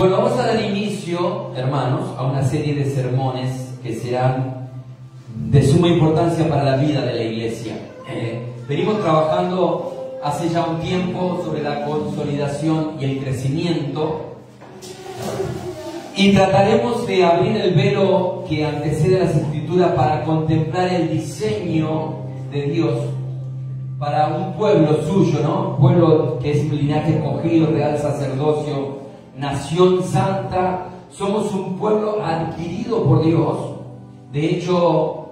Bueno, vamos a dar inicio, hermanos, a una serie de sermones que serán de suma importancia para la vida de la iglesia. Venimos trabajando hace ya un tiempo sobre la consolidación y el crecimiento, y trataremos de abrir el velo que antecede a las Escrituras para contemplar el diseño de Dios para un pueblo suyo, ¿no? Un pueblo que es un linaje escogido, real sacerdocio, nación santa. Somos un pueblo adquirido por Dios. De hecho,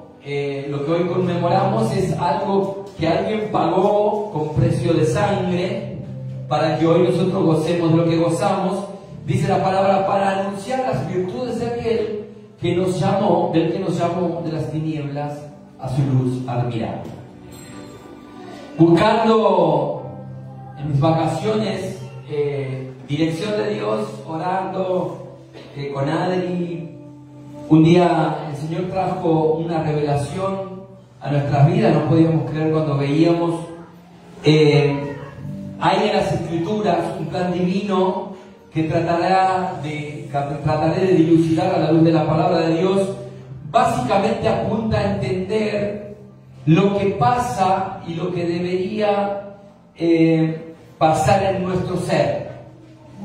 lo que hoy conmemoramos es algo que alguien pagó con precio de sangre para que hoy nosotros gocemos de lo que gozamos. Dice la palabra, para anunciar las virtudes de aquel que nos llamó, del que nos llamó de las tinieblas a su luz admirable. Buscando en mis vacaciones dirección de Dios, orando con Adri, un día el Señor trajo una revelación a nuestras vidas. No podíamos creer cuando veíamos hay en las Escrituras un plan divino que trataré de dilucidar a la luz de la palabra de Dios. Básicamente apunta a entender lo que pasa y lo que debería pasar en nuestro ser,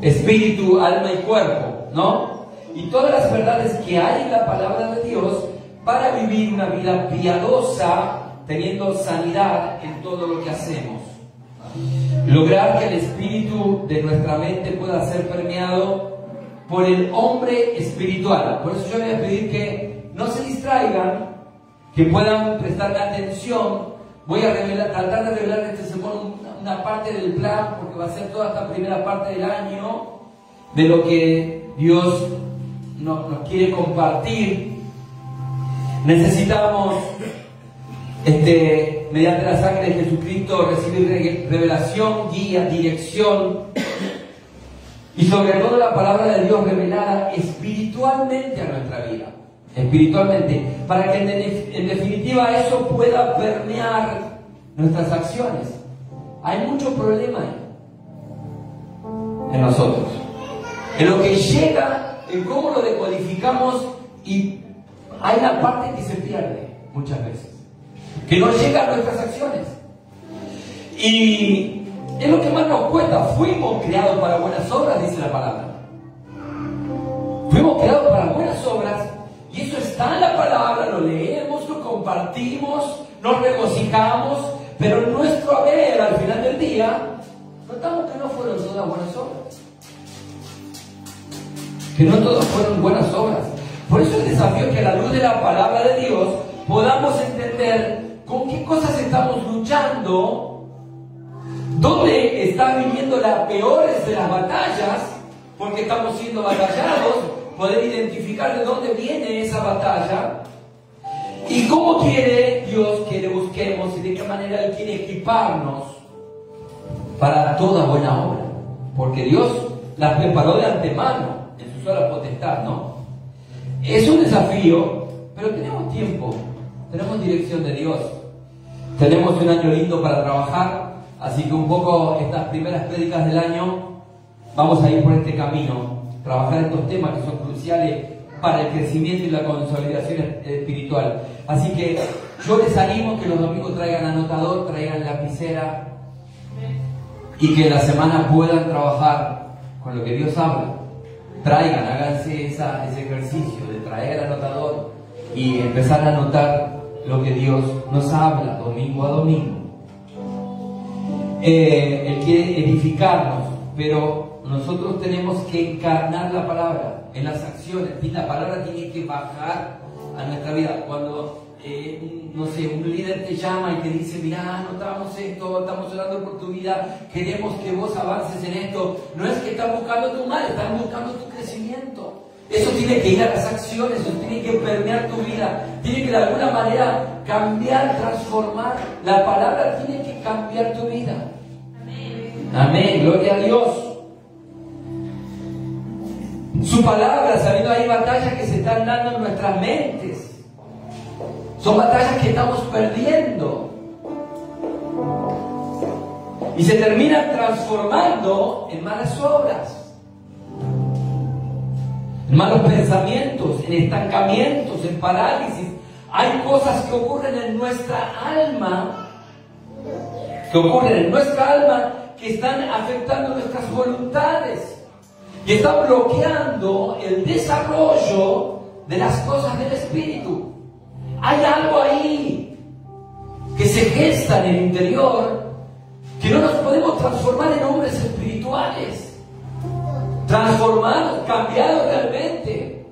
espíritu, alma y cuerpo, ¿no? Y todas las verdades que hay en la palabra de Dios para vivir una vida piadosa, teniendo sanidad en todo lo que hacemos. Lograr que el espíritu de nuestra mente pueda ser permeado por el hombre espiritual. Por eso yo les voy a pedir que no se distraigan, que puedan prestarme atención. Voy a tratar de revelar en este sermón una parte del plan, porque va a ser toda esta primera parte del año de lo que Dios nos quiere compartir. Necesitamos, mediante la sangre de Jesucristo, recibir revelación, guía, dirección, y sobre todo la palabra de Dios revelada espiritualmente a nuestra vida. Espiritualmente, para que en definitiva eso pueda permear nuestras acciones. Hay mucho problema en nosotros, en lo que llega, en cómo lo decodificamos, y hay una parte que se pierde muchas veces, que no llega a nuestras acciones, y es lo que más nos cuesta. Fuimos creados para buenas obras, dice la palabra. Fuimos creados para buenas obras, y eso está en la palabra, lo leemos, lo compartimos, nos regocijamos, pero en nuestro haber, al final del día, notamos que no fueron todas buenas obras. Que no todas fueron buenas obras. Por eso el desafío es que a la luz de la palabra de Dios podamos entender con qué cosas estamos luchando, dónde está viniendo las peores de las batallas, porque estamos siendo batallados, poder identificar de dónde viene esa batalla, y cómo quiere Dios que le busquemos y de qué manera Él quiere equiparnos para toda buena obra, porque Dios las preparó de antemano en su sola potestad, ¿no? Es un desafío, pero tenemos tiempo, tenemos dirección de Dios, tenemos un año lindo para trabajar, así que un poco estas primeras prédicas del año vamos a ir por este camino, trabajar estos temas que son cruciales para el crecimiento y la consolidación espiritual. Así que yo les animo que los domingos traigan anotador, traigan lapicera, y que la semana puedan trabajar con lo que Dios habla. Traigan, háganse ese ejercicio de traer el anotador y empezar a anotar lo que Dios nos habla domingo a domingo. Él quiere edificarnos, pero nosotros tenemos que encarnar la palabra en las acciones. Y la palabra tiene que bajar a nuestra vida. Cuando, no sé, un líder te llama y te dice, mirá, notamos esto, estamos orando por tu vida, queremos que vos avances en esto. No es que están buscando tu mal, están buscando tu crecimiento. Eso tiene que ir a las acciones, eso tiene que permear tu vida, tiene que de alguna manera cambiar, transformar. La palabra tiene que cambiar tu vida. Amén. Amén, gloria a Dios. Su palabra, sabiendo hay batallas que se están dando en nuestras mentes. Son batallas que estamos perdiendo. Y se terminan transformando en malas obras. en malos pensamientos, en estancamientos, en parálisis. Hay cosas que ocurren en nuestra alma, que están afectando nuestras voluntades y están bloqueando el desarrollo de las cosas del Espíritu. Hay algo ahí que se gesta en el interior, que no nos podemos transformar en hombres espirituales, transformados, cambiados realmente.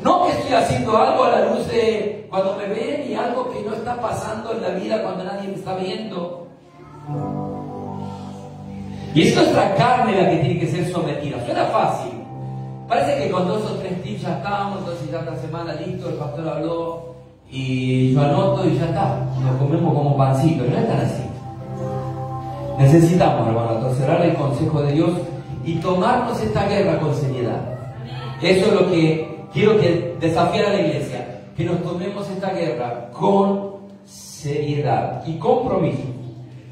No que estoy haciendo algo a la luz de cuando me ven y algo que no está pasando en la vida cuando nadie me está viendo. Y es nuestra carne la que tiene que ser sometida. Suena fácil. Parece que con 2 o 3 tips ya estamos, entonces ya esta semana listo, el pastor habló y yo anoto y ya está. Nos comemos como pancito. No es tan así. Necesitamos, hermano, atorcerar el consejo de Dios y tomarnos esta guerra con seriedad. Eso es lo que quiero que desafiar a la iglesia, que nos tomemos esta guerra con seriedad y compromiso.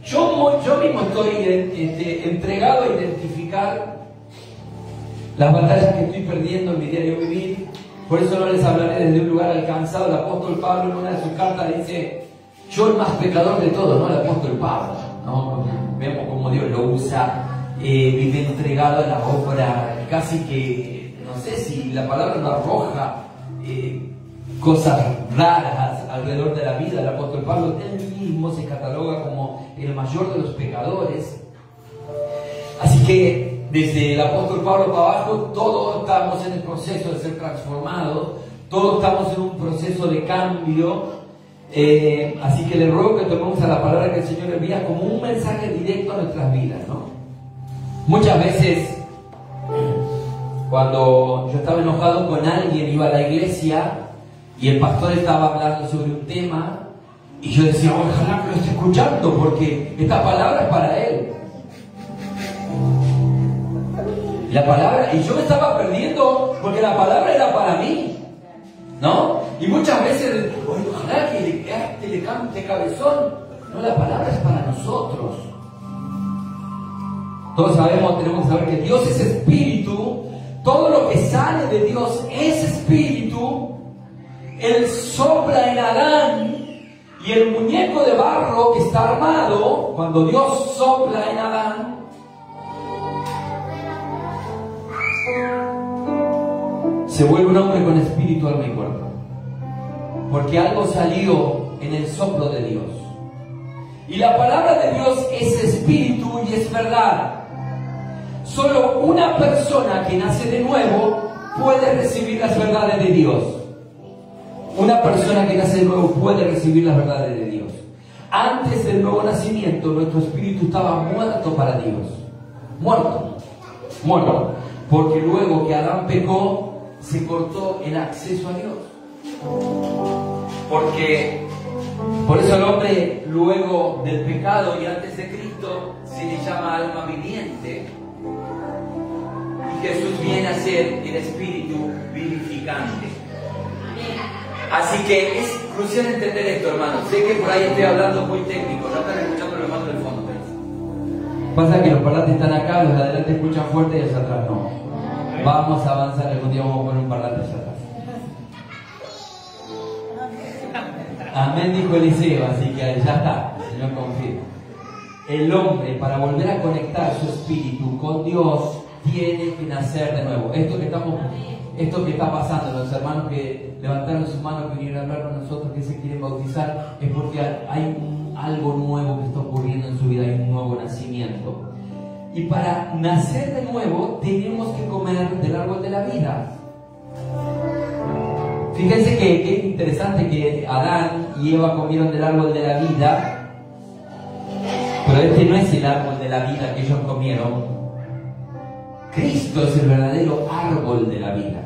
Yo mismo estoy entregado a identificar las batallas que estoy perdiendo en mi diario vivir. Por eso no les hablaré desde un lugar alcanzado. El apóstol Pablo en una de sus cartas dice: yo el más pecador de todos, ¿no? El apóstol Pablo, ¿no? Vemos cómo Dios lo usa, vive entregado a la obra, casi que, no sé si la palabra no arroja cosas raras alrededor de la vida. El apóstol Pablo él mismo se cataloga como el mayor de los pecadores. Así que desde el apóstol Pablo para abajo todos estamos en el proceso de ser transformados, todos estamos en un proceso de cambio. Así que le ruego que tomemos a la palabra que el Señor envía como un mensaje directo a nuestras vidas, ¿no? Muchas veces cuando yo estaba enojado con alguien, iba a la iglesia y el pastor estaba hablando sobre un tema y yo decía: ojalá que lo esté escuchando porque esta palabra es para él. La palabra, y yo me estaba perdiendo porque la palabra era para mí, ¿no? Y muchas veces, ojalá que le cante cabezón. No, la palabra es para nosotros. Todos sabemos, tenemos que saber que Dios es espíritu. Todo lo que sale de Dios es espíritu. Él sopla en Adán y el muñeco de barro que está armado, cuando Dios sopla en Adán, se vuelve un hombre con espíritu, alma y cuerpo. Porque algo salió en el soplo de Dios. Y la palabra de Dios es espíritu y es verdad. Solo una persona que nace de nuevo puede recibir las verdades de Dios. Una persona que nace de nuevo puede recibir las verdades de Dios. Antes del nuevo nacimiento, nuestro espíritu estaba muerto para Dios. Muerto. Porque luego que Adán pecó, se cortó el acceso a Dios. Porque por eso el hombre luego del pecado y antes de Cristo se le llama alma viviente, y Jesús viene a ser el espíritu vivificante. Así que es crucial entender esto, hermanos. Sé que por ahí estoy hablando muy técnico, no están escuchando los hermanos del fondo, ¿ves? Pasa que los parlantes están acá, los de adelante escuchan fuerte y los de atrás no. Vamos a avanzar, algún día vamos a poner un parlante allá atrás. Amén, dijo Eliseo, así que ya está, el Señor confirma. El hombre, para volver a conectar su espíritu con Dios, tiene que nacer de nuevo. Esto que está pasando, los hermanos que levantaron sus manos, que vinieron a hablar con nosotros, que se quieren bautizar, es porque hay algo nuevo que está ocurriendo en su vida, hay un nuevo nacimiento. Y para nacer de nuevo, tenemos que comer del árbol de la vida. Fíjense que es interesante que Adán y Eva comieron del árbol de la vida, pero este no es el árbol de la vida que ellos comieron. Cristo es el verdadero árbol de la vida,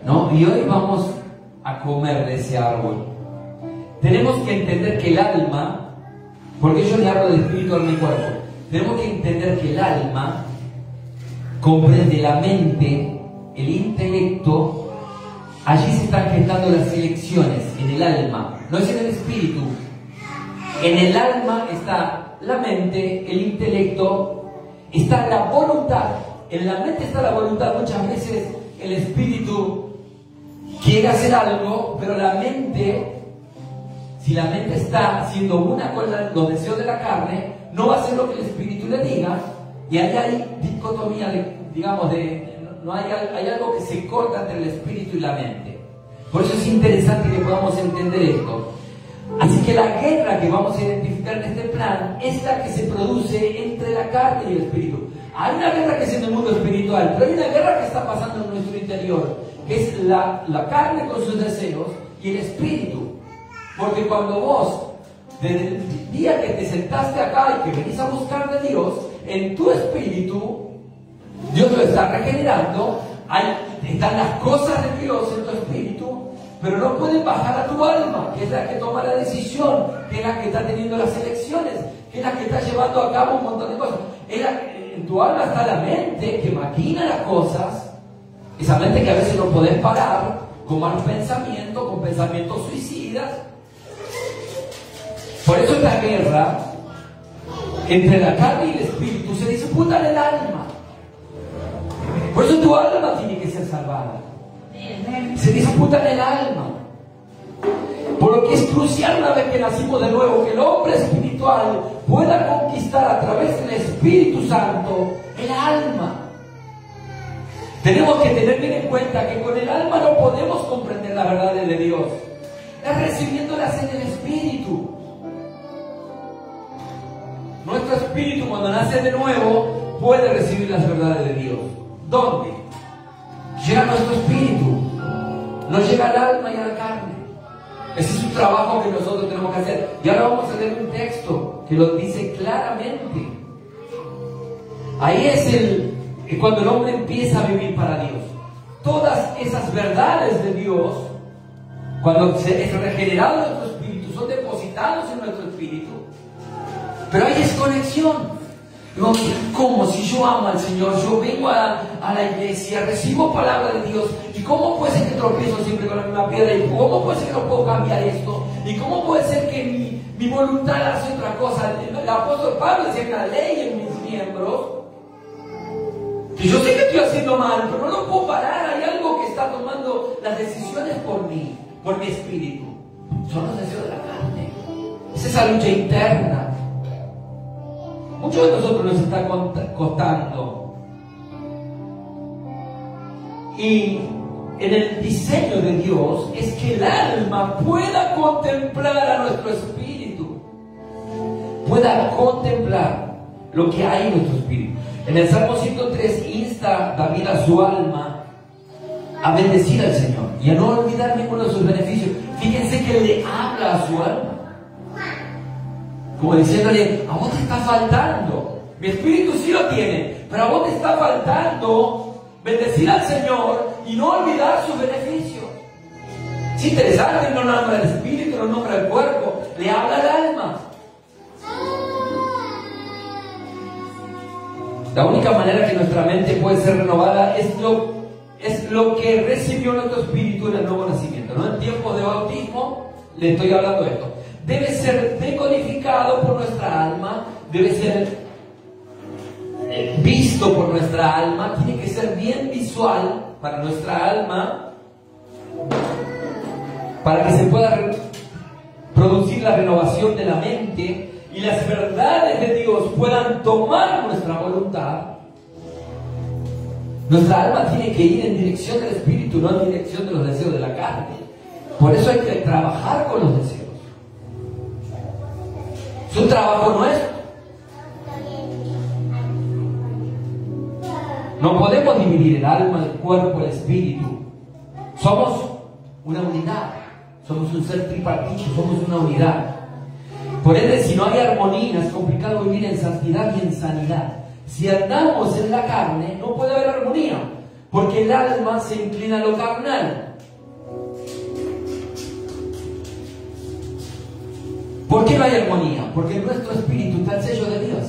¿no? Y hoy vamos a comer de ese árbol. Tenemos que entender que el alma, porque yo le hablo de espíritu, alma y cuerpo, tenemos que entender que el alma comprende la mente, el intelecto. Allí se están gestando las elecciones, en el alma, no es en el espíritu. En el alma está la mente, el intelecto, está la voluntad. En la mente está la voluntad. Muchas veces el espíritu quiere hacer algo, pero la mente, si la mente está haciendo una con los deseos de la carne, no va a hacer lo que el espíritu le diga, y ahí hay dicotomía, hay algo que se corta entre el espíritu y la mente. Por eso es interesante que podamos entender esto. Así que la guerra que vamos a identificar en este plan es la que se produce entre la carne y el espíritu. Hay una guerra que es en el mundo espiritual, pero hay una guerra que está pasando en nuestro interior, que es la carne con sus deseos y el espíritu. Porque cuando vos, desde el día que te sentaste acá y que venís a buscar de Dios, en tu espíritu, Dios lo está regenerando, están las cosas de Dios en tu espíritu, pero no pueden bajar a tu alma, que es la que toma la decisión, que es la que está teniendo las elecciones, que es la que está llevando a cabo un montón de cosas. En tu alma está la mente que maquina las cosas, esa mente que a veces no podés parar, con malos pensamientos, con pensamientos suicidas. Por eso esta guerra entre la carne y el espíritu se disputa en el alma. Por eso tu alma tiene que ser salvada. Se disputa en el alma. Por lo que es crucial, una vez que nacimos de nuevo, que el hombre espiritual pueda conquistar a través del Espíritu Santo el alma. Tenemos que tener bien en cuenta que con el alma no podemos comprender la verdad de Dios. Es recibiéndolas en el Espíritu. Nuestro espíritu, cuando nace de nuevo, puede recibir las verdades de Dios. ¿Dónde? Llega a nuestro espíritu, no llega al alma y a la carne. Ese es un trabajo que nosotros tenemos que hacer. Y ahora vamos a leer un texto que lo dice claramente. Ahí es cuando el hombre empieza a vivir para Dios. Todas esas verdades de Dios, cuando es regenerado nuestro espíritu, son depositados en nuestro espíritu. Pero hay desconexión. Digo, ¿cómo? Si yo amo al Señor, yo vengo a la iglesia, recibo palabra de Dios, ¿y cómo puede ser que tropiezo siempre con la misma piedra? ¿Y cómo puede ser que no puedo cambiar esto? ¿Y cómo puede ser que mi voluntad hace otra cosa? El apóstol Pablo decía que la ley en mis miembros, que yo sé que estoy haciendo mal, pero no lo puedo parar. Hay algo que está tomando las decisiones por mí, por mi espíritu. Son los deseos de la carne. Es esa lucha interna. Muchos de nosotros nos está costando. Y en el diseño de Dios es que el alma pueda contemplar a nuestro espíritu, pueda contemplar lo que hay en nuestro espíritu. En el Salmo 103 insta David a su alma a bendecir al Señor y a no olvidar ninguno de sus beneficios. Fíjense que le habla a su alma, como diciéndole: a vos te está faltando, mi espíritu sí lo tiene, pero a vos te está faltando bendecir al Señor y no olvidar sus beneficios. Es interesante, no nombra el espíritu, no nombra el cuerpo, le habla al alma. La única manera que nuestra mente puede ser renovada es lo que recibió nuestro espíritu en el nuevo nacimiento, ¿no? En tiempo de bautismo le estoy hablando de esto. Debe ser decodificado por nuestra alma, debe ser visto por nuestra alma, tiene que ser bien visual para nuestra alma, para que se pueda producir la renovación de la mente y las verdades de Dios puedan tomar nuestra voluntad. Nuestra alma tiene que ir en dirección del espíritu, no en dirección de los deseos de la carne. Por eso hay que trabajar con los deseos. Es un trabajo nuestro. No podemos dividir el alma, el cuerpo, el espíritu. Somos una unidad. Somos un ser tripartito, somos una unidad. Por ende, si no hay armonía, es complicado vivir en santidad y en sanidad. Si andamos en la carne, no puede haber armonía, porque el alma se inclina a lo carnal. ¿Por qué no hay armonía? Porque en nuestro espíritu está el sello de Dios.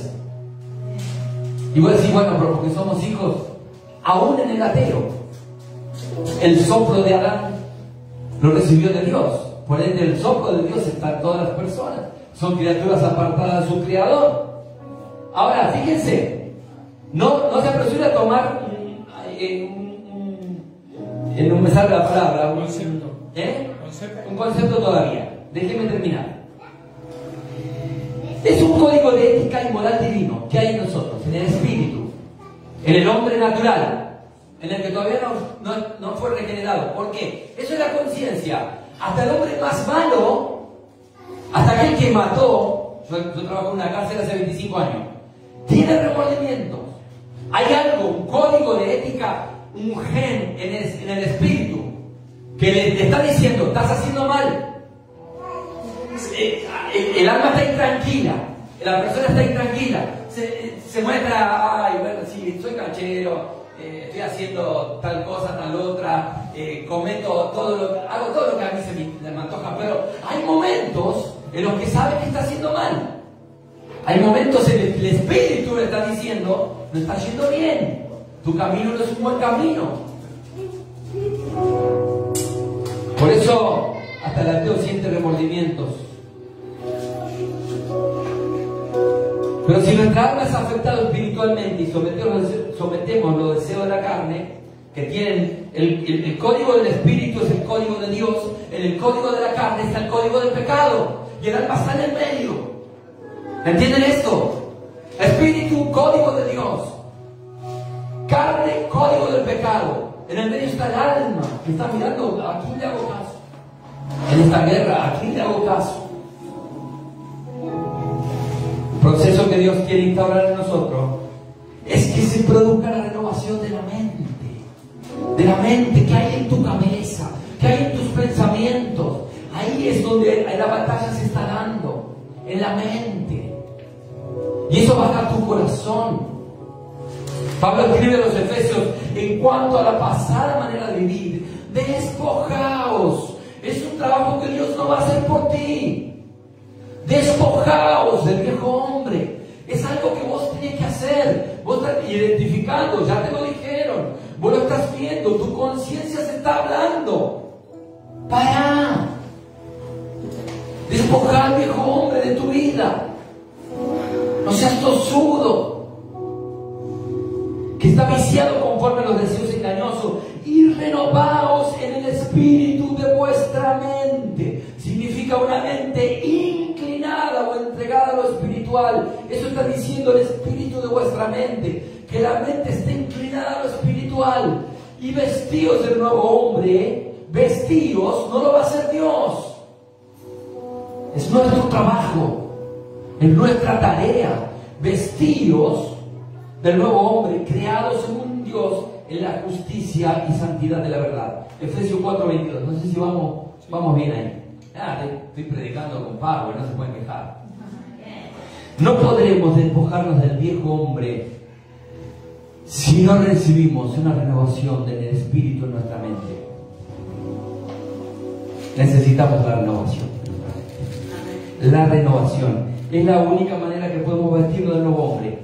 Y voy a decir, bueno, pero porque somos hijos, aún en el ateo, el soplo de Adán lo recibió de Dios. Por ende, el soplo de Dios está en todas las personas. Son criaturas apartadas de su Creador. Ahora, fíjense, no se apresure a tomar no me sale la palabra. Concepto. Un concepto todavía. Déjenme terminar. Es un código de ética y moral divino que hay en nosotros, en el espíritu, en el hombre natural, en el que todavía no fue regenerado. ¿Por qué? Eso es la conciencia. Hasta el hombre más malo, hasta aquel que mató, yo trabajo en una cárcel hace 25 años, tiene remordimientos. Hay algo, un código de ética, un gen en el espíritu que le está diciendo, estás haciendo mal. El alma está intranquila, la persona está intranquila, se muestra, ay, bueno, sí, soy canchero, estoy haciendo tal cosa, tal otra, hago todo lo que a mí se me antoja, pero hay momentos en los que sabe que está haciendo mal. Hay momentos en los que el espíritu le está diciendo, no está yendo bien, tu camino no es un buen camino. Por eso hasta el ateo siente remordimientos. Pero si nuestra alma es afectada espiritualmente y sometemos los deseos de la carne, que tienen el código del espíritu es el código de Dios, en el código de la carne está el código del pecado, y el alma está en el medio. ¿Entienden esto? Espíritu, código de Dios. Carne, código del pecado. En el medio está el alma, que está mirando, ¿a quién le hago caso? En esta guerra, ¿a quién le hago caso? El proceso que Dios quiere instaurar en nosotros es que se produzca la renovación de la mente que hay en tu cabeza, que hay en tus pensamientos. Ahí es donde la batalla se está dando, en la mente. Y eso va a tu corazón. Pablo escribe a los Efesios, en cuanto a la pasada manera de vivir, despojaos. Es un trabajo que Dios no va a hacer por ti. Despojaos del viejo hombre. Es algo que vos tenés que hacer. Vos estás identificando, ya te lo dijeron. Vos lo estás viendo, tu conciencia se está hablando. Para. Despojar al viejo hombre de tu vida. No seas tosudo, que está viciado conforme a los deseos engañosos. Y renovaos en el espíritu de vuestra mente. Significa una mente inclinada o entregada a lo espiritual. Eso está diciendo el espíritu de vuestra mente, que la mente esté inclinada a lo espiritual. Y vestíos del nuevo hombre. Vestíos, no lo va a hacer Dios. Es nuestro trabajo, es nuestra tarea. Vestíos del nuevo hombre, creados según Dios en la justicia y santidad de la verdad. Efesios 4:22. No sé si vamos bien ahí. Estoy predicando con Pablo, no se pueden quejar. No podremos despojarnos del viejo hombre si no recibimos una renovación del espíritu en nuestra mente. Necesitamos la renovación. La renovación es la única manera que podemos vestirnos del nuevo hombre.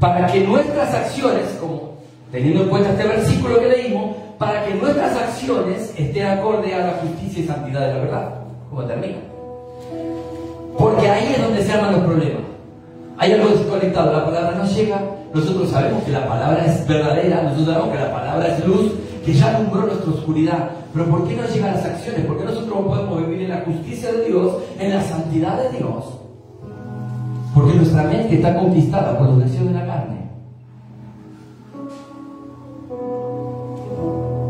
Para que nuestras acciones, como teniendo en cuenta este versículo que leímos, para que nuestras acciones estén acorde a la justicia y santidad de la verdad. ¿Cómo termina? Porque ahí es donde se arman los problemas. Hay algo desconectado, la palabra no llega, nosotros sabemos que la palabra es verdadera, nosotros sabemos que la palabra es luz, que ya alumbró nuestra oscuridad. Pero ¿por qué no llegan las acciones? ¿Por qué nosotros no podemos vivir en la justicia de Dios, en la santidad de Dios? Porque nuestra mente está conquistada por los deseos de la carne.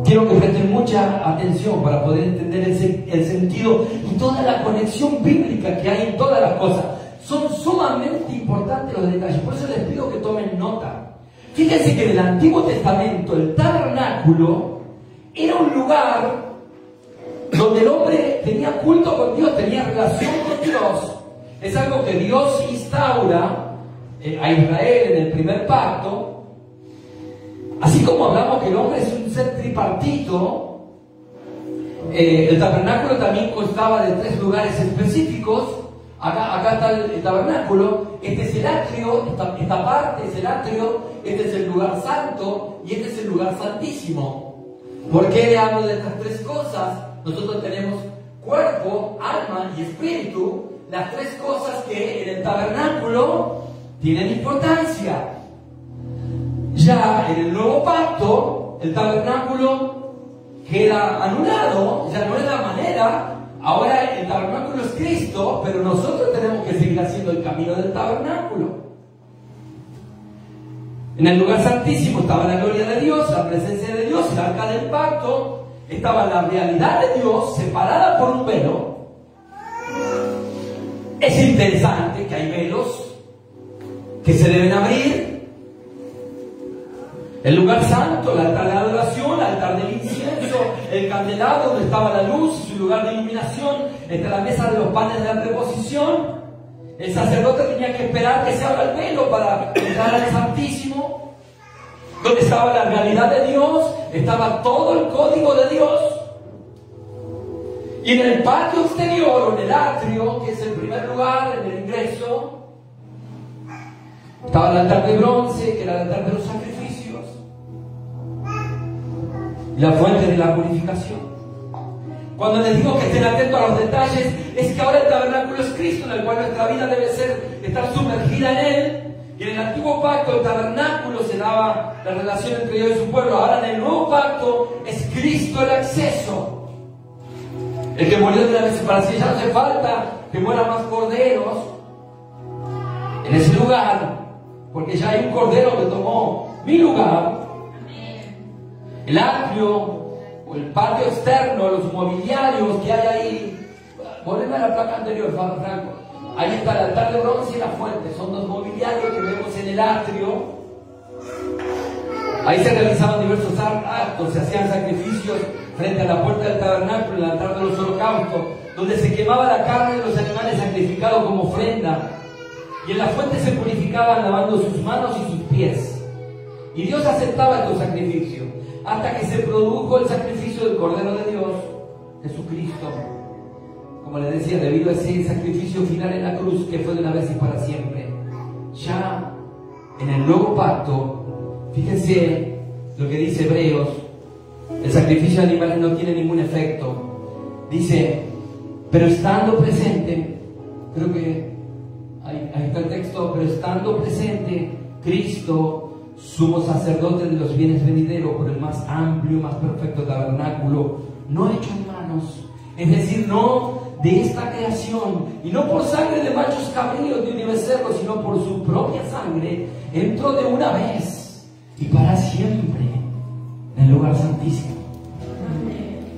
Quiero que presten mucha atención para poder entender el sentido y toda la conexión bíblica que hay en todas las cosas. Son sumamente importantes los detalles, por eso les pido que tomen nota. Fíjense que en el Antiguo Testamento el tabernáculo era un lugar donde el hombre tenía culto con Dios, tenía relación con Dios. Es algo que Dios instaura a Israel en el primer pacto. Así como hablamos que el hombre es un ser tripartito, el tabernáculo también constaba de 3 lugares específicos. Acá está el tabernáculo, este es el atrio, esta parte es el atrio, este es el lugar santo y este es el lugar santísimo. ¿Por qué le hablo de estas 3 cosas? Nosotros tenemos cuerpo, alma y espíritu, las 3 cosas que en el tabernáculo tienen importancia. Ya en el nuevo pacto, el tabernáculo queda anulado, ya no es la manera. Ahora el tabernáculo es Cristo, pero nosotros tenemos que seguir haciendo el camino del tabernáculo. En el lugar santísimo estaba la gloria de Dios, la presencia de Dios, el arca del pacto, estaba la realidad de Dios separada por un velo. Es interesante que hay velos que se deben abrir. El lugar santo, el altar de la adoración, el altar del incienso, el candelabro donde estaba la luz y su lugar de iluminación, entre la mesa de los panes de la preposición. El sacerdote tenía que esperar que se abra el velo para entrar al Santísimo, donde estaba la realidad de Dios, estaba todo el código de Dios. Y en el patio exterior, o en el atrio, que es el primer lugar, en el ingreso, estaba el altar de bronce, que era el altar de los sacrificios, y la fuente de la purificación. Cuando les digo que estén atentos a los detalles, es que ahora el tabernáculo es Cristo, en el cual nuestra vida debe estar sumergida en Él. Y en el antiguo pacto, el tabernáculo se daba la relación entre Dios y su pueblo. Ahora en el nuevo pacto es Cristo el acceso. El que murió de una vez para siempre, ya no hace falta que mueran más corderos en ese lugar, porque ya hay un cordero que tomó mi lugar. El atrio, o el patio externo, los mobiliarios que hay ahí. Volveme a la placa anterior, Franco. Ahí está el altar de bronce y la fuente. Son dos mobiliarios que vemos en el atrio. Ahí se realizaban diversos actos, se hacían sacrificios frente a la puerta del tabernáculo, el altar de los holocaustos, donde se quemaba la carne de los animales sacrificados como ofrenda. Y en la fuente se purificaban lavando sus manos y sus pies. Y Dios aceptaba estos sacrificios, hasta que se produjo el sacrificio del Cordero de Dios, Jesucristo. Como le decía, debido a ese sacrificio final en la cruz, que fue de una vez y para siempre. Ya en el nuevo pacto, fíjense lo que dice Hebreos, el sacrificio de animales no tiene ningún efecto. Dice, pero estando presente, creo que ahí está el texto, pero estando presente Cristo, sumo sacerdote de los bienes venideros, por el más amplio, más perfecto tabernáculo, no hecho en manos, es decir, no de esta creación, y no por sangre de machos cabríos ni de becerros, sino por su propia sangre, entró de una vez y para siempre en el lugar santísimo,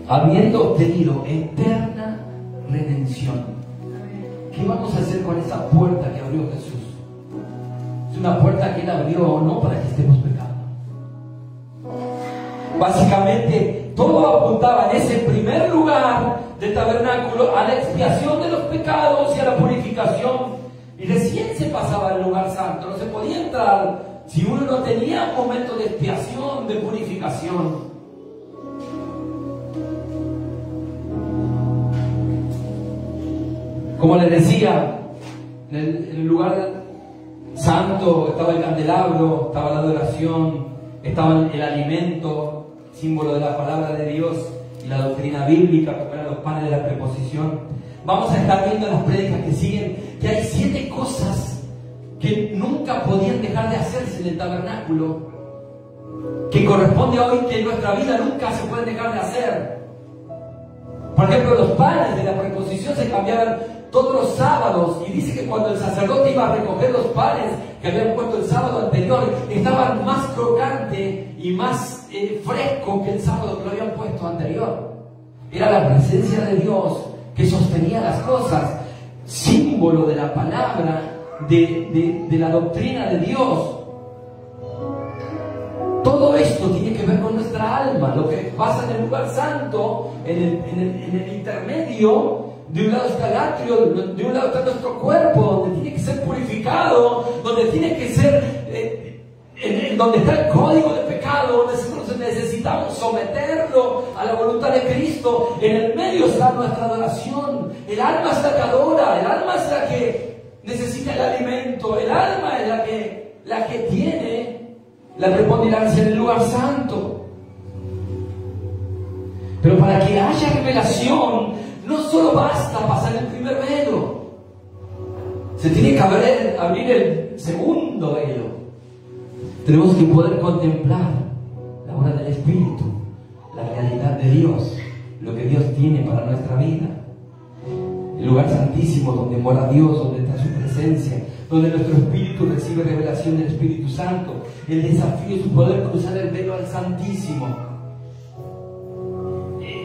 habiendo obtenido eterna redención. ¿Qué vamos a hacer con esa puerta que abrió Jesús? Es una puerta que Él abrió no para que estemos pecando. Básicamente todo apuntaba en ese primer lugar del tabernáculo a la expiación de los pecados y a la purificación. Y recién se pasaba al lugar santo, no se podía entrar si uno no tenía un momento de expiación, de purificación. Como les decía, en el lugar santo estaba el candelabro, estaba la adoración, estaba el alimento, símbolo de la palabra de Dios, y la doctrina bíblica, como eran los panes de la preposición. Vamos a estar viendo en las prédicas que siguen que hay 7 cosas que nunca podían dejar de hacerse en el tabernáculo, que corresponde hoy que en nuestra vida nunca se pueden dejar de hacer. Por ejemplo, los panes de la preposición se cambiaban todos los sábados, y dice que cuando el sacerdote iba a recoger los panes que habían puesto el sábado anterior, estaban más crocante y más fresco que el sábado que lo habían puesto anterior. Era la presencia de Dios que sostenía las cosas, símbolo de la palabra, de la doctrina de Dios. Todo esto tiene que ver con nuestra alma, lo que pasa en el lugar santo, en el intermedio. De un lado está el atrio, de un lado está nuestro cuerpo, donde tiene que ser purificado, donde tiene que ser, donde está el código de pecado, donde nosotros necesitamos someterlo a la voluntad de Cristo. En el medio está nuestra adoración. El alma es la que adora, el alma es la que necesita el alimento, el alma es la que tiene la preponderancia en el lugar santo. Pero para que haya revelación, no solo basta pasar el primer velo, se tiene que abrir el segundo velo. Tenemos que poder contemplar la obra de del Espíritu, la realidad de Dios, lo que Dios tiene para nuestra vida. El lugar santísimo donde mora Dios, donde está su presencia, donde nuestro espíritu recibe revelación del Espíritu Santo. El desafío es poder cruzar el velo al Santísimo.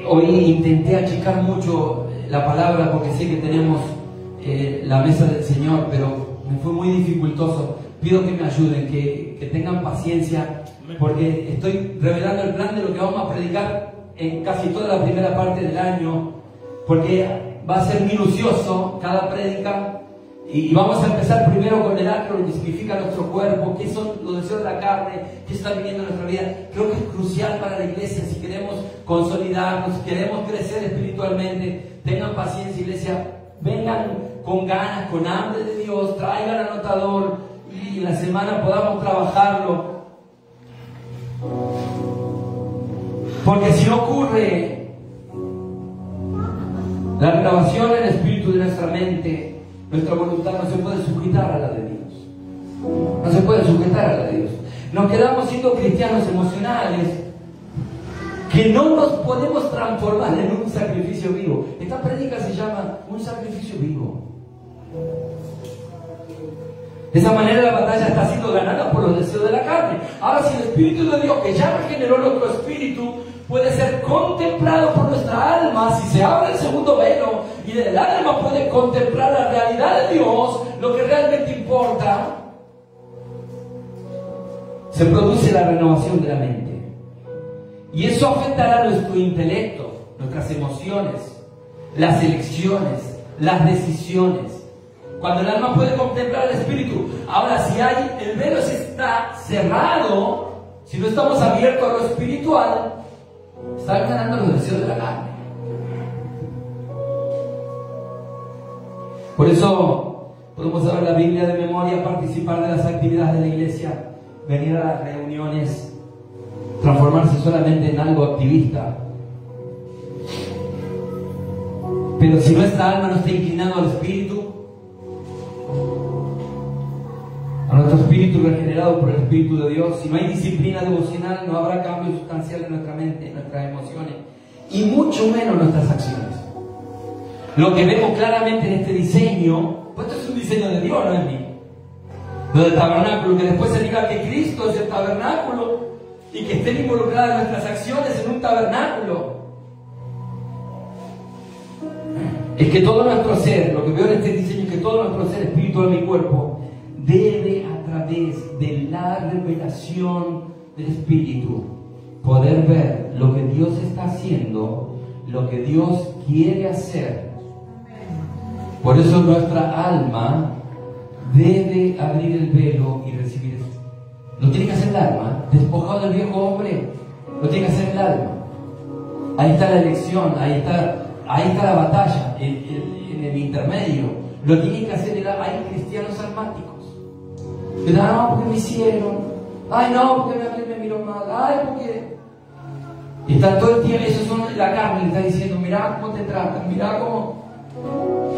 Hoy intenté achicar mucho la palabra porque sé que tenemos la mesa del Señor, pero me fue muy dificultoso. Pido que me ayuden, que tengan paciencia, porque estoy revelando el plan de lo que vamos a predicar en casi toda la primera parte del año, porque va a ser minucioso cada prédica, y vamos a empezar primero con el acro, lo que significa nuestro cuerpo, qué son los deseos de la carne, qué está viviendo nuestra vida. Creo que es crucial para la iglesia si queremos consolidarnos, si queremos crecer espiritualmente. Tengan paciencia, iglesia, vengan con ganas, con hambre de Dios, traigan anotador y en la semana podamos trabajarlo. Porque si no ocurre la renovación del espíritu de nuestra mente, nuestra voluntad no se puede sujetar a la de Dios. No se puede sujetar a la de Dios. Nos quedamos siendo cristianos emocionales que no nos podemos transformar en un sacrificio vivo. Esta prédica se llama un sacrificio vivo. De esa manera la batalla está siendo ganada por los deseos de la carne. Ahora, si el Espíritu de Dios, que ya regeneró nuestro espíritu, puede ser contemplado por nuestra alma, si se abre el segundo velo y el alma puede contemplar la realidad de Dios, lo que realmente importa, se produce la renovación de la mente. Y eso afectará nuestro intelecto, nuestras emociones, las elecciones, las decisiones. Cuando el alma puede contemplar el espíritu. Ahora, si el velo está cerrado, si no estamos abiertos a lo espiritual, están ganando los deseos de la carne. Por eso podemos saber la Biblia de memoria, participar de las actividades de la iglesia, venir a las reuniones, transformarse solamente en algo activista. Pero si nuestra alma no está inclinada al espíritu, a nuestro espíritu regenerado por el Espíritu de Dios, si no hay disciplina devocional, no habrá cambio sustancial en nuestra mente, en nuestras emociones, y mucho menos en nuestras acciones. Lo que vemos claramente en este diseño, pues esto es un diseño de Dios, no es mío. Lo del tabernáculo, que después se diga que Cristo es el tabernáculo y que estén involucradas nuestras acciones en un tabernáculo. Es que todo nuestro ser, lo que veo en este diseño, es que todo nuestro ser, espíritu, alma y cuerpo, debe a través de la revelación del Espíritu poder ver lo que Dios está haciendo, lo que Dios quiere hacer. Por eso nuestra alma debe abrir el velo y recibir esto. Lo tiene que hacer el alma, despojado del viejo hombre, lo tiene que hacer el alma. Ahí está la elección, ahí está la batalla, en el intermedio. Lo tiene que hacer el alma. Hay cristianos almáticos. No, porque me hicieron. Ay, no, porque me miró mal. Ay, porque. Y está todo el tiempo, eso son la carne, le está diciendo, mirá cómo te tratan, mirá cómo.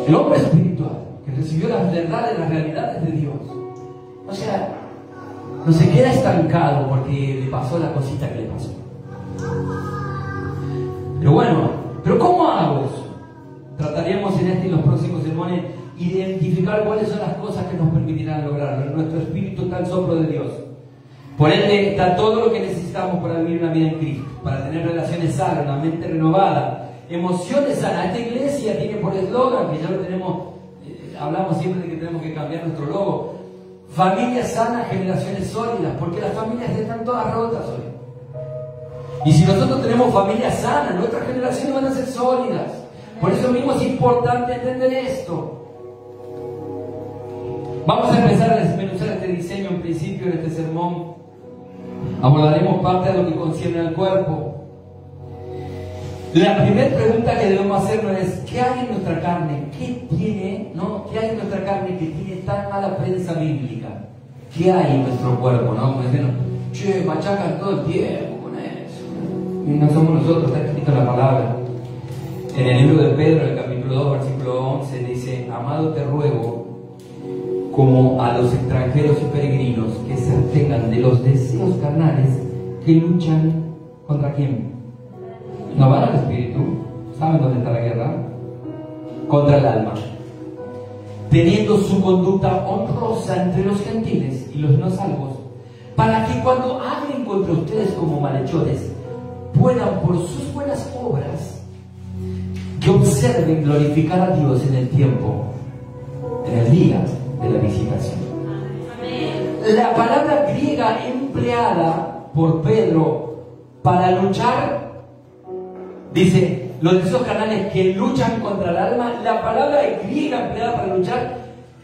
El hombre espiritual, que recibió las verdades, las realidades de Dios. O sea, no se queda estancado porque le pasó la cosita que le pasó. Pero bueno, ¿pero cómo hago eso? Trataríamos en este y los próximos sermones identificar cuáles son las cosas que nos permitirán lograrlo. En nuestro espíritu está el soplo de Dios. Por ende está todo lo que necesitamos para vivir una vida en Cristo, para tener relaciones sanas, una mente renovada, emociones sanas. Esta iglesia tiene por eslogan, que ya lo tenemos, hablamos siempre de que tenemos que cambiar nuestro logo: familias sanas, generaciones sólidas, porque las familias están todas rotas hoy. Y si nosotros tenemos familias sanas, nuestras generaciones van a ser sólidas. Por eso mismo es importante entender esto. Vamos a empezar a desmenuzar este diseño en principio en este sermón. Abordaremos parte de lo que concierne al cuerpo. La primera pregunta que debemos hacernos es: ¿qué hay en nuestra carne? ¿Qué tiene, no? ¿Qué hay en nuestra carne que tiene tan mala prensa bíblica? ¿Qué hay en nuestro cuerpo? ¿No? Como dicen, che, machacan todo el tiempo con eso. Y no somos nosotros, está escrito en la palabra. En el libro de Pedro, el capítulo 2, versículo 11, dice: amado, te ruego, como a los extranjeros y peregrinos, que se abstengan de los deseos carnales que luchan ¿Contra quién? No van al espíritu. ¿Saben dónde está la guerra? Contra el alma. Teniendo su conducta honrosa entre los gentiles y los no salvos, para que cuando hablen contra ustedes como malhechores, puedan por sus buenas obras que observen glorificar a Dios en el tiempo, en el día de la visitación. La palabra griega empleada por Pedro para luchar, dice, los deseos carnales que luchan contra el alma. La palabra griega empleada para luchar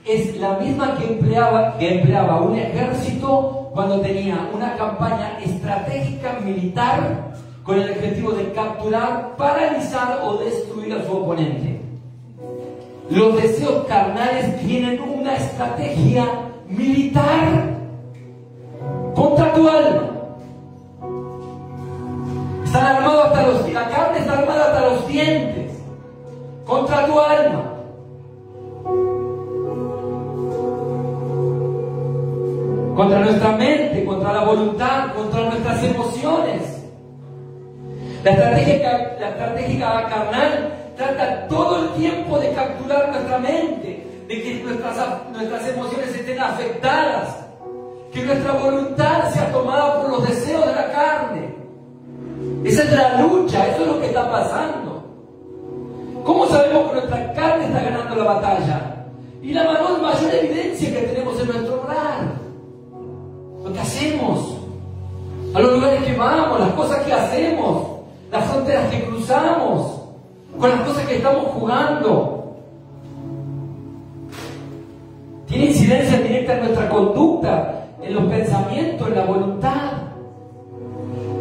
es la misma que empleaba un ejército cuando tenía una campaña estratégica militar con el objetivo de capturar, paralizar o destruir a su oponente. Los deseos carnales tienen una estrategia militar contra tu alma. Están armados hasta los, la carne está armada hasta los dientes contra tu alma. Contra nuestra mente, contra la voluntad, contra nuestras emociones. La estrategia carnal trata todo el tiempo de capturar nuestra mente, de que nuestras emociones estén afectadas, que nuestra voluntad sea tomada por los deseos de la carne. Esa es la lucha, eso es lo que está pasando. ¿Cómo sabemos que nuestra carne está ganando la batalla? Y la mayor evidencia que tenemos en nuestro hogar, lo que hacemos, a los lugares que vamos, las cosas que hacemos, las fronteras que cruzamos, con las cosas que estamos jugando. Tiene incidencia directa en nuestra conducta, en los pensamientos, en la voluntad.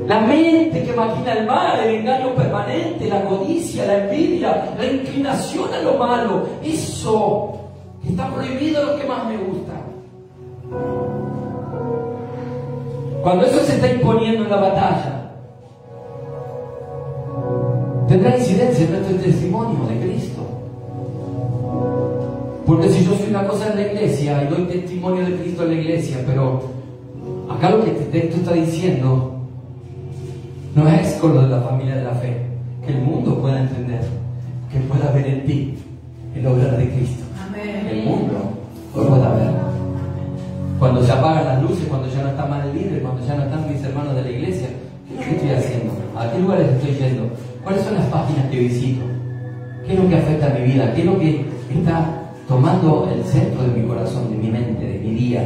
La mente que maquina el mal, el engaño permanente, la codicia, la envidia, la inclinación a lo malo. Eso que está prohibido es lo que más me gusta. Cuando eso se está imponiendo en la batalla, tendrá incidencia en nuestro testimonio de Cristo. Porque si yo soy una cosa en la iglesia y doy testimonio de Cristo en la iglesia, pero acá lo que el texto está diciendo no es con lo de la familia de la fe, que el mundo pueda entender, que pueda ver en ti el obrar de Cristo. Amén. El mundo lo pueda ver. Cuando se apagan las luces, cuando ya no está más el líder, cuando ya no están mis hermanos de la iglesia, ¿qué es lo que estoy haciendo? ¿A qué lugares estoy yendo? ¿Cuáles son las páginas que visito? ¿Qué es lo que afecta a mi vida? ¿Qué es lo que está tomando el centro de mi corazón, de mi mente, de mi día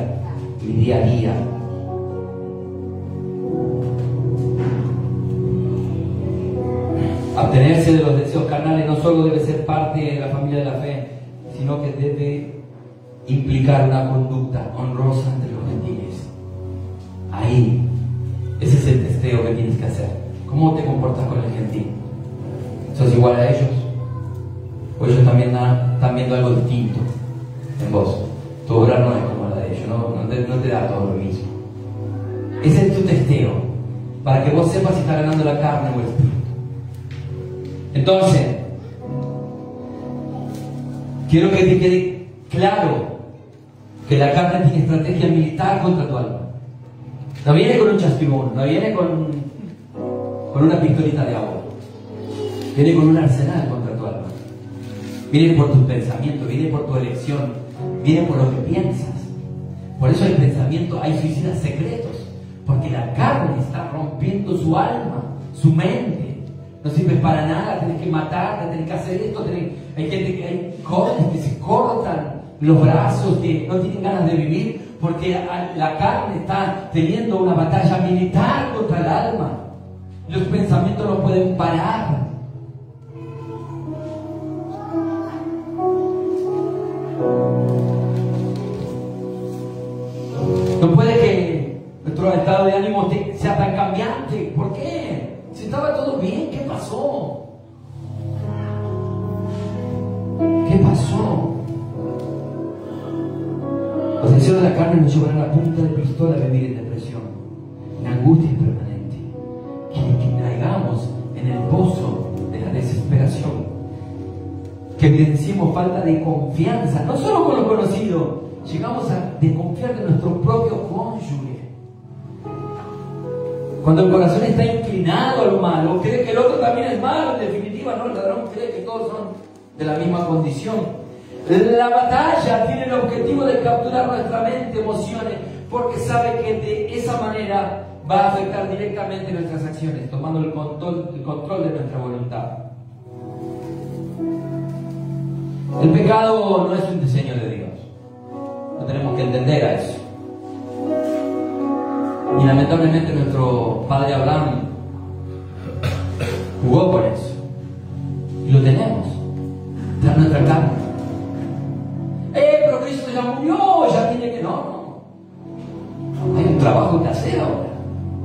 a día? Abstenerse de los deseos carnales no solo debe ser parte de la familia de la fe, sino que debe implicar una conducta honrosa entre los gentiles. Ahí, ese es el testeo que tienes que hacer. ¿Cómo te comportas con el gentil? ¿Sos igual a ellos? ¿O ellos también están viendo algo distinto en vos? Tu obra no es como la de ellos, no te da todo lo mismo. Ese es tu testeo, para que vos sepas si está ganando la carne o el espíritu. Entonces, quiero que te quede claro que la carne tiene estrategia militar contra tu alma. No viene con un chasquibón, no viene con una pistolita de agua. Viene con un arsenal contra tu alma. Viene por tus pensamientos, viene por tu elección, viene por lo que piensas. Por eso hay pensamientos, hay suicidas secretos, porque la carne está rompiendo su alma, su mente. No sirve para nada, tenés que matar, tenés que hacer esto, hay jóvenes que se cortan los brazos, que no tienen ganas de vivir, porque la carne está teniendo una batalla militar contra el alma. Los pensamientos no pueden parar. No puede que nuestro estado de ánimo sea tan cambiante. ¿Por qué? Si estaba todo bien, ¿qué pasó? ¿Qué pasó? Los deseos de la carne nos llevarán a la punta de pistola a vivir en depresión, en angustia permanente, que caigamos en el pozo de la desesperación, que evidenciemos falta de confianza, no solo con lo conocido, llegamos a desconfiar de nuestro propio cónyuge. Cuando el corazón está inclinado a lo malo, cree que el otro también es malo, en definitiva, no, el ladrón cree que todos son de la misma condición. La batalla tiene el objetivo de capturar nuestra mente, emociones, porque sabe que de esa manera va a afectar directamente nuestras acciones, tomando el control de nuestra voluntad. El pecado no es un diseño de Dios. No tenemos que entender a eso. Y lamentablemente nuestro padre Abraham jugó por eso. Y lo tenemos. Está en nuestra carne. Pero Cristo ya murió, ya tiene que... No. Hay un trabajo que hacer ahora.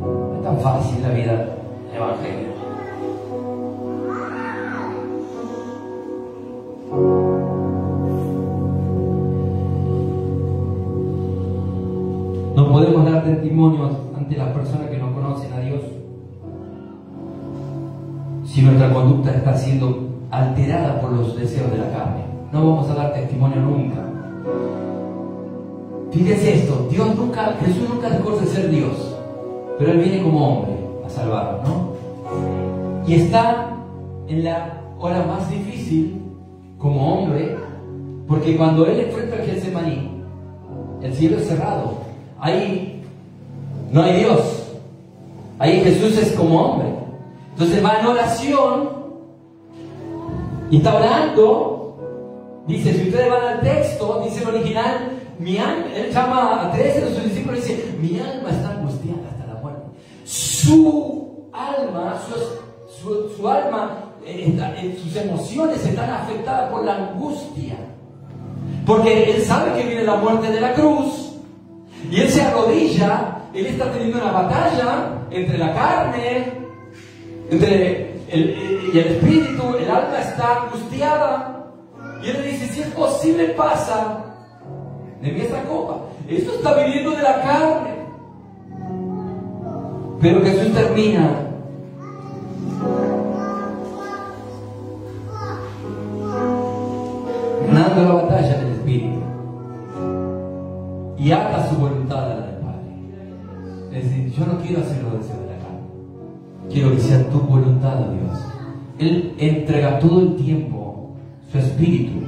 No es tan fácil la vida del Evangelio. No podemos dar testimonios ante las personas que no conocen a Dios si nuestra conducta está siendo alterada por los deseos de la carne. No vamos a dar testimonio nunca. Fíjense esto, Jesús nunca dejó de ser Dios, pero Él viene como hombre a salvarnos, ¿no? Y está en la hora más difícil como hombre, porque cuando Él enfrenta el Getsemaní, el cielo es cerrado. Ahí no hay Dios. Ahí Jesús es como hombre. Entonces va en oración y está orando. Dice, si ustedes van al texto, dice el original, él llama a 13 de sus discípulos y dice, mi alma está angustiada hasta la muerte. Su alma, su alma, sus emociones están afectadas por la angustia. Porque él sabe que viene la muerte de la cruz. Y él se arrodilla, él está teniendo una batalla entre la carne, y el espíritu, el alma está angustiada. Y él le dice, si es posible, pasa de mí esta copa. Esto está viniendo de la carne. Pero Jesús termina ganando la batalla del espíritu y ata su voluntad a la del Padre. Es decir, yo no quiero hacer los deseos de la carne, quiero que sea tu voluntad, oh Dios. Él entrega todo el tiempo su espíritu,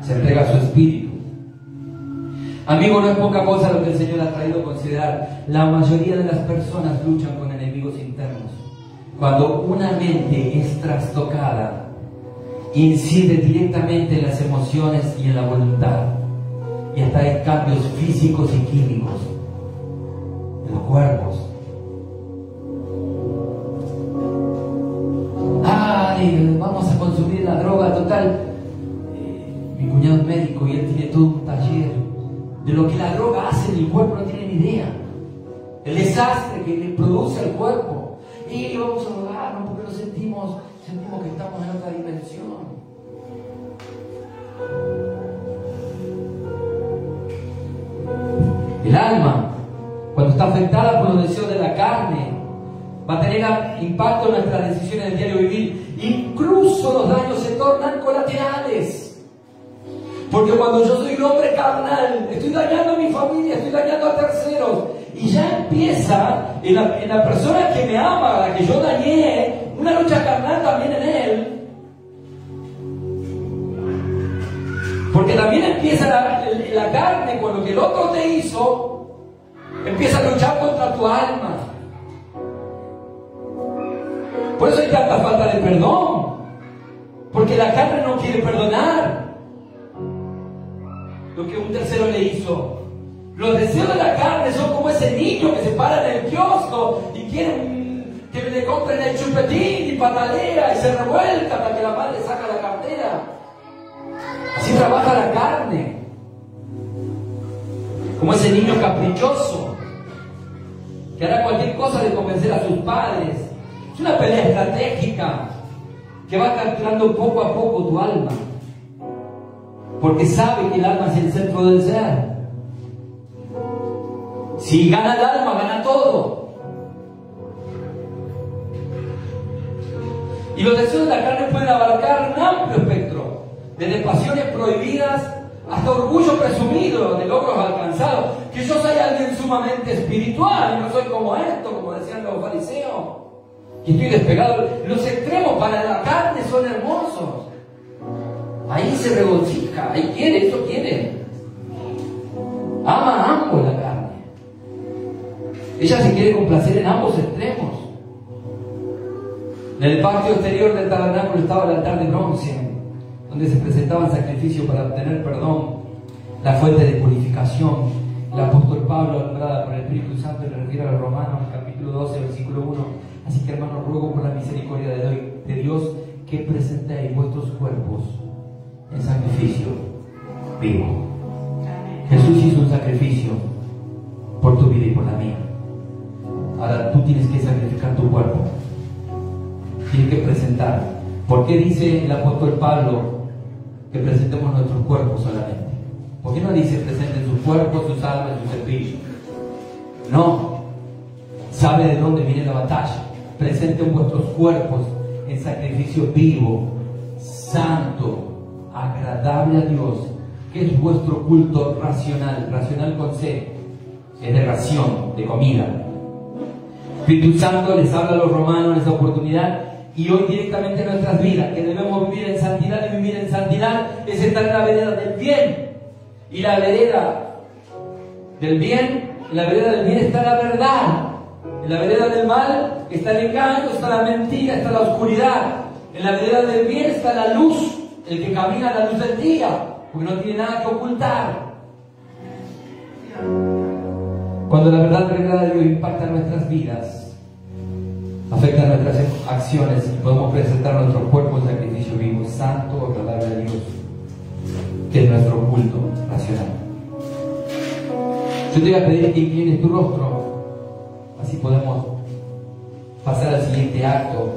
se entrega su espíritu. Amigo, no es poca cosa lo que el Señor ha traído a considerar. La mayoría de las personas luchan con enemigos internos. Cuando una mente es trastocada, incide directamente en las emociones y en la voluntad, y hasta hay cambios físicos y químicos en los cuerpos. Vamos a consumir la droga, total. Mi cuñado es médico y él tiene todo un taller de lo que la droga hace en el cuerpo, no tiene ni idea. El desastre que le produce al cuerpo. Y vamos a drogarnos porque sentimos que estamos en otra dimensión. El alma, cuando está afectada por los deseos de la carne, va a tener impacto en nuestras decisiones del diario vivir. Incluso los daños se tornan colaterales. Porque cuando yo soy un hombre carnal, estoy dañando a mi familia, estoy dañando a terceros. Y ya empieza en la persona que me ama, a la que yo dañé, una lucha carnal también en él. Porque también empieza la carne, con lo que el otro te hizo, empieza a luchar contra tu alma. Por eso hay tanta falta de perdón. Porque la carne no quiere perdonar lo que un tercero le hizo. Los deseos de la carne son como ese niño que se para en el kiosco y quiere que le compren el chupetín y patalea y se revuelca hasta que la madre saca la cartera. Así trabaja la carne. Como ese niño caprichoso que hará cualquier cosa de convencer a sus padres. Es una pelea estratégica que va capturando poco a poco tu alma. Porque sabe que el alma es el centro del ser. Si gana el alma, gana todo. Y los deseos de la carne pueden abarcar un amplio espectro, desde pasiones prohibidas hasta orgullo presumido de logros alcanzados, que yo soy alguien sumamente espiritual y no soy como esto, como decían los fariseos, y estoy despegado. Los extremos para la carne son hermosos. Ahí se regocija, ahí quiere, esto quiere. Ama a ambos la carne. Ella se quiere complacer en ambos extremos. En el patio exterior del tabernáculo estaba el altar de bronce, donde se presentaban sacrificios para obtener perdón, la fuente de purificación. El apóstol Pablo, alumbrada por el Espíritu Santo, le refiere a los Romanos, capítulo 12, versículo 1. Así que, hermanos, ruego por la misericordia de Dios que presentéis vuestros cuerpos en sacrificio vivo. Jesús hizo un sacrificio por tu vida y por la mía. Ahora tú tienes que sacrificar tu cuerpo. Tienes que presentar. ¿Por qué dice el apóstol Pablo que presentemos nuestros cuerpos solamente? ¿Por qué no dice presenten sus cuerpos, sus almas, sus espíritus? No. Sabe de dónde viene la batalla. Presenten vuestros cuerpos en sacrificio vivo, santo, agradable a Dios, que es vuestro culto racional. Racional con C, es de ración, de comida. Espíritu Santo les habla a los romanos en esa oportunidad y hoy directamente en nuestras vidas, que debemos vivir en santidad, y vivir en santidad es estar en la vereda del bien. Y la vereda del bien, en la vereda del bien está la verdad. En la vereda del mal está el engaño, está la mentira, está la oscuridad. En la vereda del bien está la luz, el que camina a la luz del día, porque no tiene nada que ocultar. Cuando la verdad revelada de Dios impacta nuestras vidas, afecta nuestras acciones y podemos presentar nuestros cuerpos en sacrificio vivo, santo, agradable a Dios, que es nuestro culto racional. Yo te voy a pedir que inclines tu rostro, así podemos pasar al siguiente acto.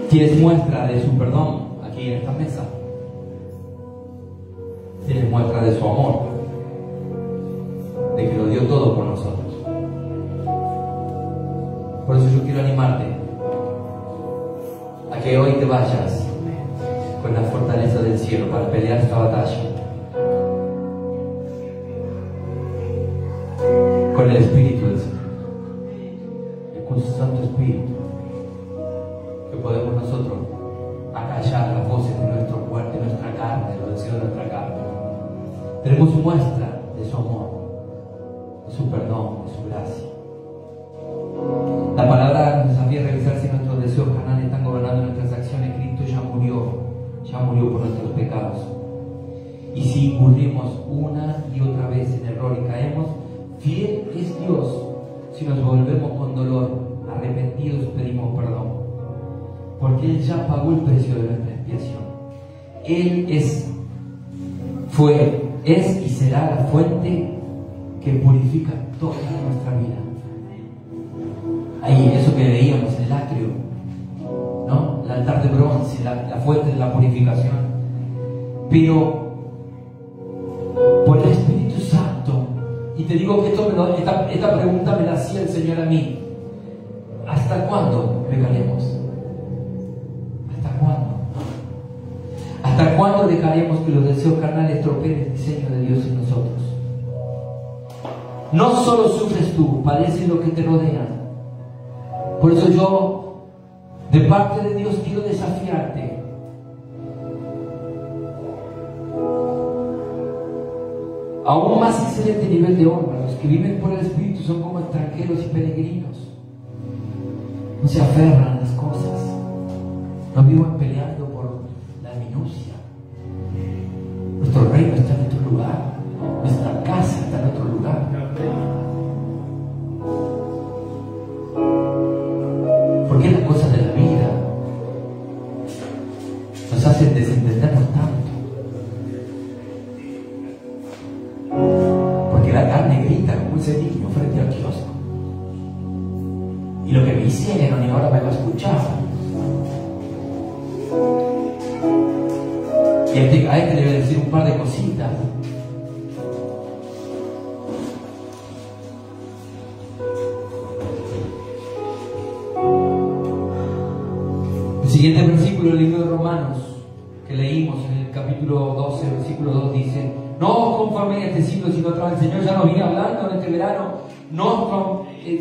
Tienes muestra de su perdón aquí en esta mesa. Tienes muestra de su amor, de que lo dio todo por nosotros. Por eso yo quiero animarte a que hoy te vayas con la fortaleza del cielo para pelear esta batalla, con el Espíritu del Señor y con su Santo Espíritu, que podemos nosotros acallar las voces de nuestro cuerpo, de nuestra carne, de los deseos de nuestra carne. Tenemos muestra de su amor, de su perdón, de su gracia. La palabra nos desafía a revisar si nuestros deseos carnales están gobernando nuestras acciones. Cristo ya murió por nuestros pecados. Y si incurrimos una y otra vez en error y caemos, fiel es Dios si nos volvemos con dolor, arrepentidos, pedimos perdón. Porque Él ya pagó el precio de nuestra expiación. Él es y será la fuente que purifica toda nuestra vida. Ahí, eso que veíamos en el atrio, ¿no? El altar de bronce, la fuente de la purificación. Pero por el Espíritu Santo, y te digo que esta pregunta me la hacía el Señor a mí: ¿hasta cuándo pecaremos? ¿Hasta cuándo? ¿Hasta cuándo dejaremos que los deseos carnales estropeen el diseño de Dios en nosotros? No solo sufres tú, padeces lo que te rodea. Por eso yo, de parte de Dios, quiero desafiarte a un más excelente nivel de honra. Los que viven por el Espíritu son como extranjeros y peregrinos. No se aferran a las cosas, no vivan peleando por la minucia. Nuestro reino está en otro lugar, nuestra casa está en otro lugar. ¿Por qué las cosas de la vida nos hacen desentendernos tanto? Porque la carne grita como ese niño frente al kiosco. Y lo que me hicieron y ahora me va a escuchar. Y a este le voy a decir un par de cositas. El siguiente versículo del libro de Romanos que leímos en el capítulo 12, versículo 2, dice: no os conforméis a este siglo, sino el Señor ya nos viene hablando en este verano,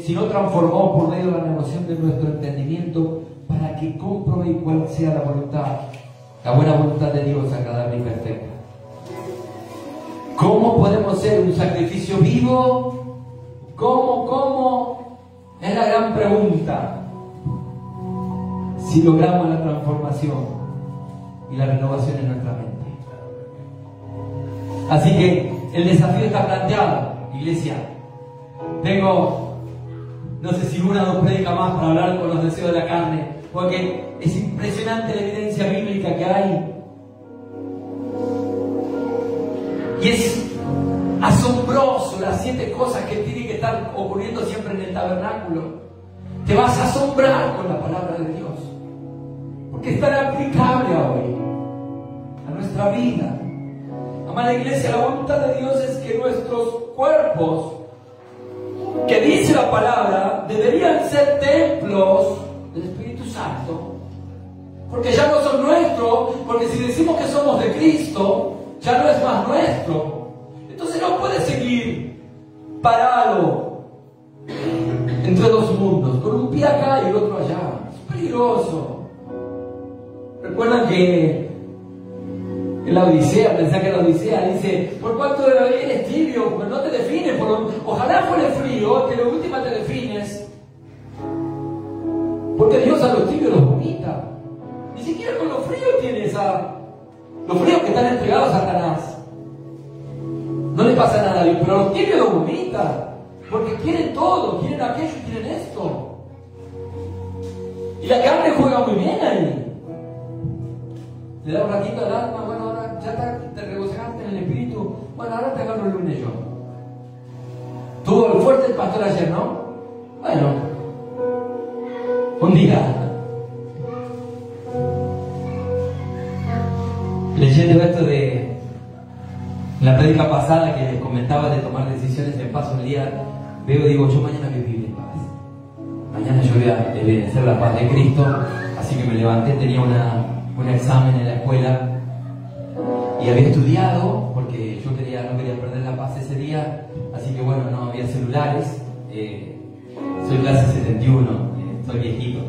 sino transformó por medio de la renovación de nuestro entendimiento, para que comprobéis cuál sea la buena voluntad de Dios, agradable y perfecta. ¿Cómo podemos ser un sacrificio vivo? ¿Cómo? Es la gran pregunta. Si logramos la transformación y la renovación en nuestra mente. Así que el desafío está planteado, iglesia. Tengo, no sé si una o dos prédicas más para hablar con los deseos de la carne, porque es impresionante la evidencia bíblica que hay. Y es asombroso las 7 cosas que tienen que estar ocurriendo siempre en el tabernáculo. Te vas a asombrar con la palabra de Dios, porque es tan aplicable hoy a nuestra vida. Amada iglesia, la voluntad de Dios es que nuestros cuerpos, que dice la palabra, deberían ser templos del Espíritu Santo, porque ya no son nuestros, porque si decimos que somos de Cristo, ya no es más nuestro. Entonces no puede seguir parado entre dos mundos, con un pie acá y el otro allá. Es peligroso. Recuerdan que en la Odisea, pensé que en la Odisea dice: por cuánto eres tibio, porque no te defines, ojalá fuera frío, que de última te defines, porque Dios a los tibios los vomita. Ni siquiera con los fríos tienes los fríos que están entregados a Satanás. No le pasa nada a Dios, pero a los tibios los vomita, porque quieren todo, quieren aquello y quieren esto. Y la carne juega muy bien ahí. Le da un ratito al alma: bueno, ahora ya te regocijaste en el espíritu, bueno, ahora te agarro el lunes yo. Tuvo fuerte el pastor ayer, ¿no? Bueno, un día, leyendo esto de la prédica pasada que les comentaba de tomar decisiones en paz, un día veo y digo: yo mañana voy a vivir en paz. Mañana yo voy a hacer la paz de Cristo. Así que me levanté, tenía un examen en la escuela y había estudiado porque yo no quería perder la paz ese día. Así que bueno, no había celulares. Soy clase 71, soy viejito.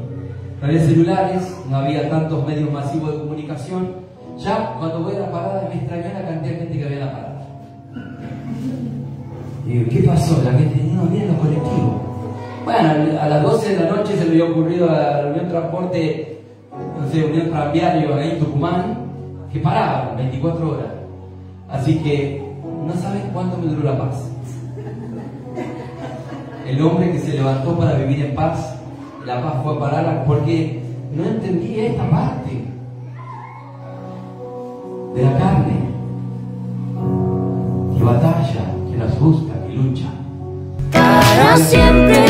No había celulares, no había tantos medios masivos de comunicación. Ya cuando voy a la parada me extrañó la cantidad de gente que había en la parada. Y digo: ¿qué pasó? La gente no viene en los colectivos. Bueno, a las 12 de la noche se me había ocurrido a la Unión Transporte, no sé, Unión Tranviario ahí en Tucumán, que paraba 24 horas. Así que no sabes cuánto me duró la paz. El hombre que se levantó para vivir en paz, la paz fue a parar porque no entendí esta parte de la carne, que batalla, que nos busca, que lucha. Para siempre.